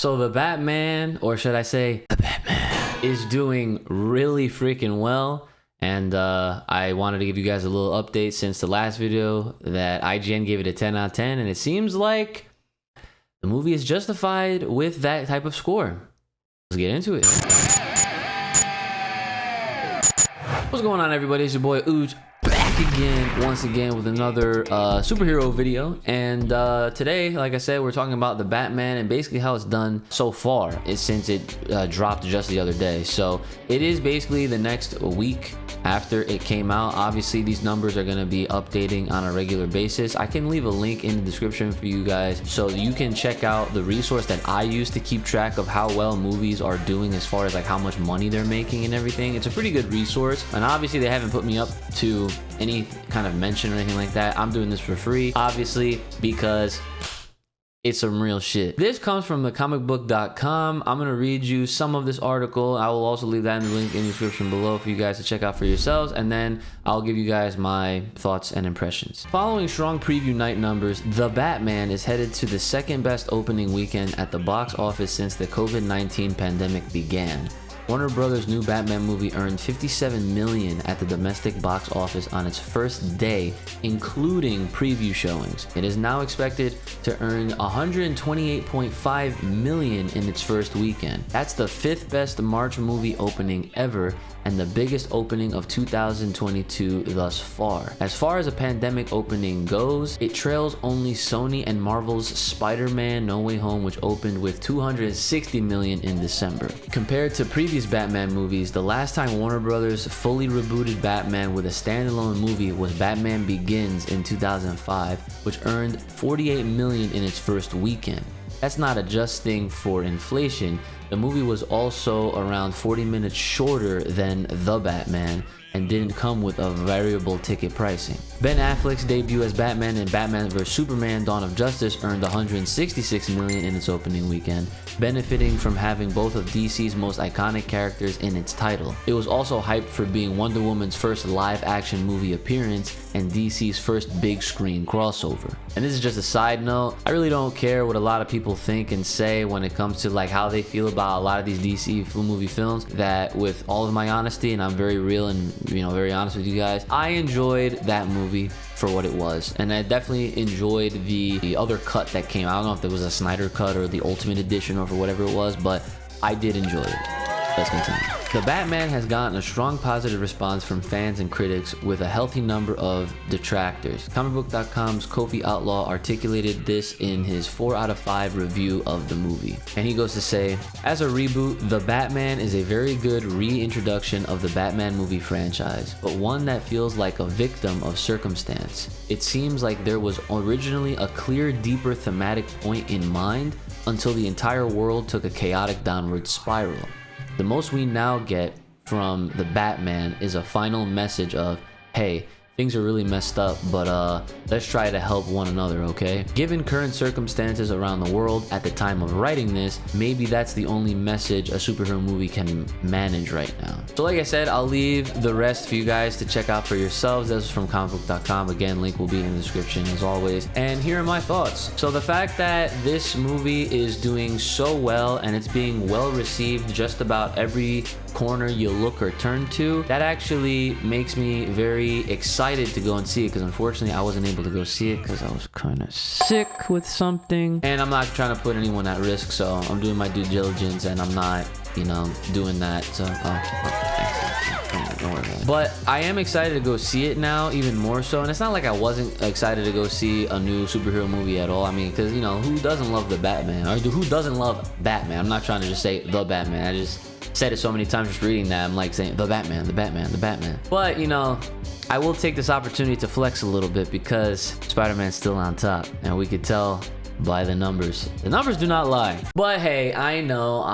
So the Batman, or should I say the Batman, is doing really freaking well. And I wanted to give you guys a little update since the last video that IGN gave it a 10 out of 10. And it seems like the movie is justified with that type of score. Let's get into it. What's going on, everybody? It's your boy Uchi, back again, once again, with another superhero video. And today, like I said, we're talking about the Batman and basically how it's done so far since it dropped just the other day. So it is basically the next week after it came out. Obviously, these numbers are going to be updating on a regular basis. I can leave a link in the description for you guys so you can check out the resource that I use to keep track of how well movies are doing as far as like how much money they're making and everything. It's a pretty good resource, and obviously they haven't put me up to any kind of mention or anything like that. I'm doing this for free, obviously, because it's some real shit. This comes from thecomicbook.com. I'm gonna read you some of this article. I will also leave that in the link in the description below for you guys to check out for yourselves, and then I'll give you guys my thoughts and impressions. Following strong preview night numbers, The Batman is headed to the second best opening weekend at the box office since the COVID-19 pandemic began. Warner Brothers' new Batman movie earned $57 million at the domestic box office on its first day, including preview showings. It is now expected to earn $128.5 million in its first weekend. That's the fifth best March movie opening ever and the biggest opening of 2022 thus far. As far as a pandemic opening goes, it trails only Sony and Marvel's Spider-Man No Way Home, which opened with $260 million in December. Compared to previous Batman movies, the last time Warner Brothers fully rebooted Batman with a standalone movie was Batman Begins in 2005, which earned $48 million in its first weekend. That's not adjusting for inflation. The movie was also around 40 minutes shorter than The Batman and didn't come with a variable ticket pricing. Ben Affleck's debut as Batman in Batman vs Superman: Dawn of Justice earned $166 million in its opening weekend, benefiting from having both of DC's most iconic characters in its title. It was also hyped for being Wonder Woman's first live-action movie appearance and DC's first big screen crossover. And this is just a side note, I really don't care what a lot of people think and say when it comes to like how they feel about a lot of these DC movie films. That with all of my honesty, and I'm very real and very honest with you guys, I enjoyed that movie for what it was, and I definitely enjoyed the other cut that came out. I don't know if there was a Snyder cut or the Ultimate Edition or for whatever it was, but I did enjoy it. Let's continue. The Batman has gotten a strong positive response from fans and critics, with a healthy number of detractors. Comicbook.com's Kofi Outlaw articulated this in his 4 out of 5 review of the movie. And he goes to say, as a reboot, The Batman is a very good reintroduction of the Batman movie franchise, but one that feels like a victim of circumstance. It seems like there was originally a clear, deeper thematic point in mind until the entire world took a chaotic downward spiral. The most we now get from the Batman is a final message of, hey, things are really messed up, but let's try to help one another, okay? Given current circumstances around the world at the time of writing this, maybe that's the only message a superhero movie can manage right now. So like I said, I'll leave the rest for you guys to check out for yourselves. This is from comicbook.com. Again, link will be in the description as always. And here are my thoughts. So the fact that this movie is doing so well and it's being well received just about every corner you look or turn to, that actually makes me very excited to go and see it, because unfortunately I wasn't able to go see it because I was kind of sick with something, and I'm not trying to put anyone at risk, so I'm doing my due diligence and I'm not doing that. So don't worry about it. But I am excited to go see it now, even more so. And it's not like I wasn't excited to go see a new superhero movie at all. I mean, because who doesn't love the Batman, or who doesn't love Batman? I'm not trying to just say the Batman. I just said it so many times just reading that I'm like saying the Batman, the Batman, the Batman. But I will take this opportunity to flex a little bit, because Spider-Man's still on top, and we could tell by the numbers. The numbers do not lie. But hey, I know.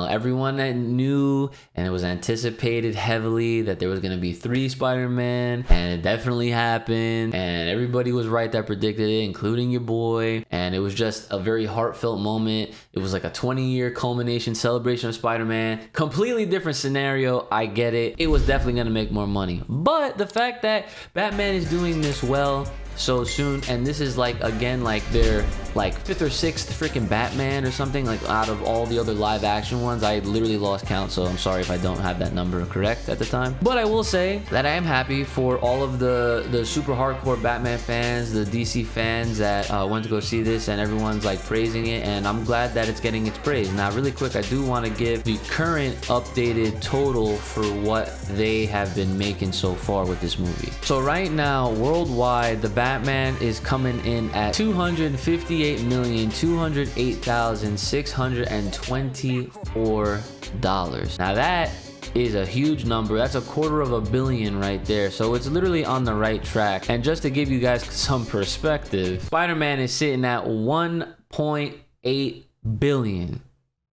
Everyone that knew, and it was anticipated heavily, that there was going to be 3 Spider-Man, and it definitely happened, and everybody was right that predicted it, including your boy. And it was just a very heartfelt moment. It was like a 20-year culmination celebration of Spider-Man. Completely different scenario. I get it. It was definitely going to make more money. But the fact that Batman is doing this well so soon, and this is like, again, like their like 5th or 6th freaking Batman or something, like out of all the other live action ones. I literally lost count, so I'm sorry if I don't have that number correct at the time. But I will say that I am happy for all of the super hardcore Batman fans, the DC fans that went to go see this, and everyone's like praising it, and I'm glad that it's getting its praise. Now really quick, I do want to give the current updated total for what they have been making so far with this movie. So right now worldwide, the Batman is coming in at $258,208,624. Now that is a huge number. That's $250 million right there. So it's literally on the right track. And just to give you guys some perspective, Spider-Man is sitting at 1.8 billion,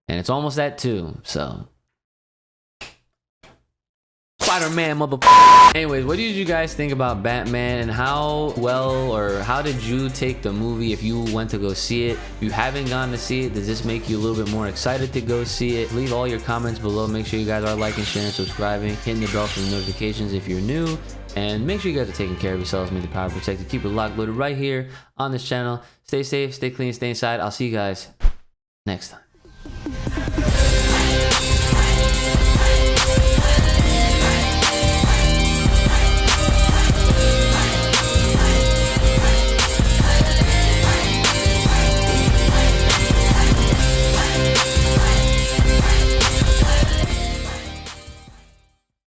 and it's almost at 2. So Spider-Man, motherfucker. Anyways, what did you guys think about Batman, and how well, or how did you take the movie if you went to go see it? If you haven't gone to see it, does this make you a little bit more excited to go see it? Leave all your comments below. Make sure you guys are liking, sharing, subscribing, hitting the bell for the notifications if you're new, and make sure you guys are taking care of yourselves. May the power protect you. Keep it locked, loaded right here on this channel. Stay safe, stay clean, stay inside. I'll see you guys next time.